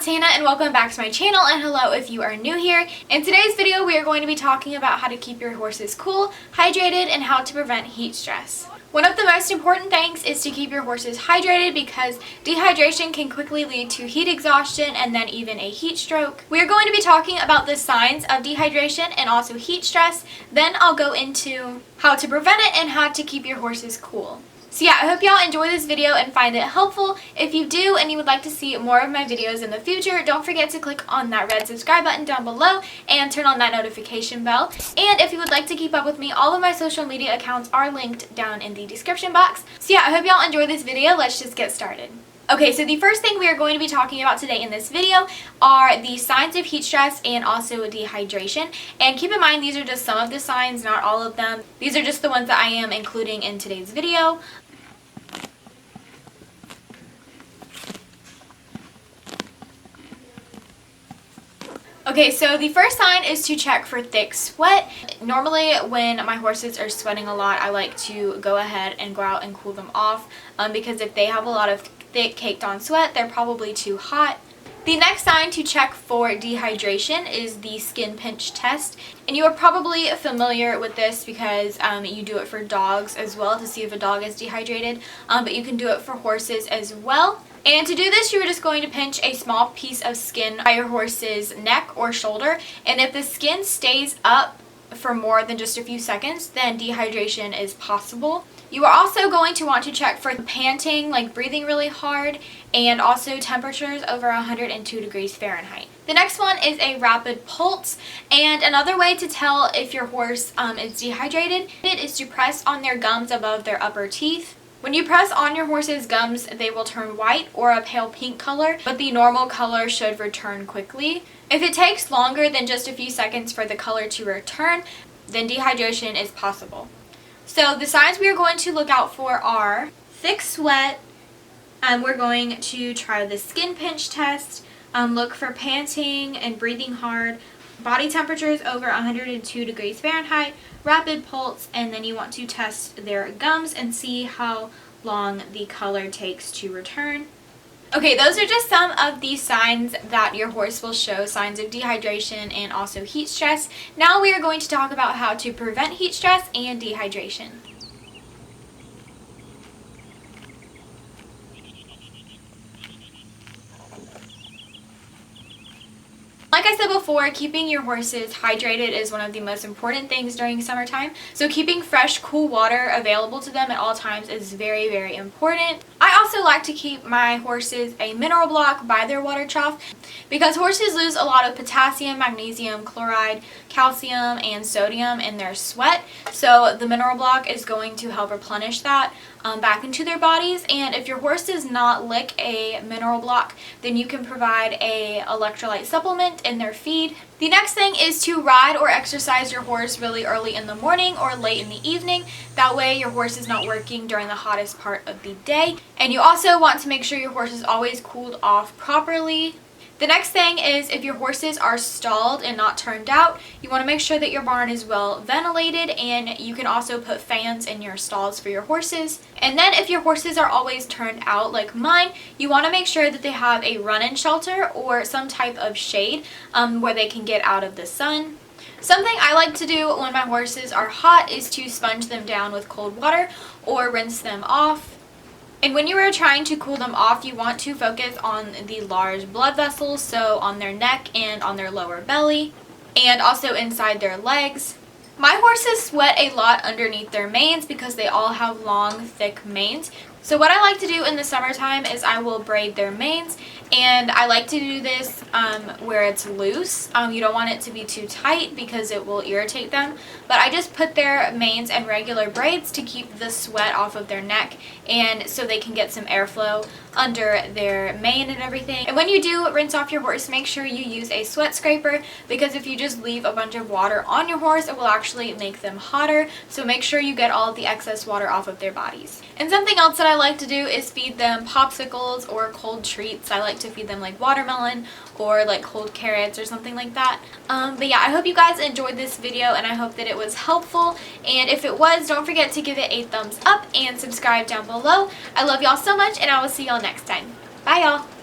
Montana and welcome back to my channel, and hello if you are new here. In today's video we are going to be talking about how to keep your horses cool, hydrated, and how to prevent heat stress. One of the most important things is to keep your horses hydrated because dehydration can quickly lead to heat exhaustion and then even a heat stroke. We are going to be talking about the signs of dehydration and also heat stress. Then I'll go into how to prevent it and how to keep your horses cool. So yeah, I hope y'all enjoy this video and find it helpful. If you do and you would like to see more of my videos in the future, don't forget to click on that red subscribe button down below and turn on that notification bell. And if you would like to keep up with me, all of my social media accounts are linked down in the description box. So yeah, I hope y'all enjoy this video. Let's just get started. Okay, so the first thing we are going to be talking about today in this video are the signs of heat stress and also dehydration. And keep in mind, these are just some of the signs, not all of them. These are just the ones that I am including in today's video. Okay, so the first sign is to check for thick sweat. Normally when my horses are sweating a lot, I like to go ahead and go out and cool them off because if they have a lot of thick caked on sweat, they're probably too hot. The next sign to check for dehydration is the skin pinch test, and you are probably familiar with this because you do it for dogs as well to see if a dog is dehydrated, but you can do it for horses as well. And to do this, you are just going to pinch a small piece of skin by your horse's neck or shoulder, and if the skin stays up for more than just a few seconds, then dehydration is possible. You are also going to want to check for panting, like breathing really hard, and also temperatures over 102 degrees Fahrenheit. The next one is a rapid pulse, and another way to tell if your horse is dehydrated is to press on their gums above their upper teeth. When you press on your horse's gums, they will turn white or a pale pink color, but the normal color should return quickly. If it takes longer than just a few seconds for the color to return, then dehydration is possible. So the signs we are going to look out for are thick sweat, we're going to try the skin pinch test, look for panting and breathing hard, body temperatures over 102 degrees Fahrenheit, rapid pulse, and then you want to test their gums and see how long the color takes to return. Okay, those are just some of the signs that your horse will show, signs of dehydration and also heat stress. Now we are going to talk about how to prevent heat stress and dehydration. Like I said before, keeping your horses hydrated is one of the most important things during summertime. So keeping fresh, cool water available to them at all times is very, very important. I also like to keep my horses a mineral block by their water trough because horses lose a lot of potassium, magnesium, chloride, calcium, and sodium in their sweat. So the mineral block is going to help replenish that back into their bodies. And if your horse does not lick a mineral block, then you can provide a electrolyte supplement in their feed. The next thing is to ride or exercise your horse really early in the morning or late in the evening. That way your horse is not working during the hottest part of the day. And you also want to make sure your horse is always cooled off properly. The next thing is if your horses are stalled and not turned out, you want to make sure that your barn is well ventilated, and you can also put fans in your stalls for your horses. And then if your horses are always turned out like mine, you want to make sure that they have a run-in shelter or some type of shade where they can get out of the sun. Something I like to do when my horses are hot is to sponge them down with cold water or rinse them off. And when you are trying to cool them off, you want to focus on the large blood vessels, so on their neck and on their lower belly, and also inside their legs. My horses sweat a lot underneath their manes because they all have long, thick manes. So what I like to do in the summertime is I will braid their manes, and I like to do this where it's loose. You don't want it to be too tight because it will irritate them, but I just put their manes in regular braids to keep the sweat off of their neck and so they can get some airflow under their mane and everything. And when you do rinse off your horse, make sure you use a sweat scraper because if you just leave a bunch of water on your horse, it will actually make them hotter. So make sure you get all of the excess water off of their bodies. And something else that I like to do is feed them popsicles or cold treats. I like to feed them like watermelon or like cold carrots or something like that. But yeah, I hope you guys enjoyed this video and I hope that it was helpful. And if it was, don't forget to give it a thumbs up and subscribe down below. I love y'all so much and I will see y'all next time. Bye y'all!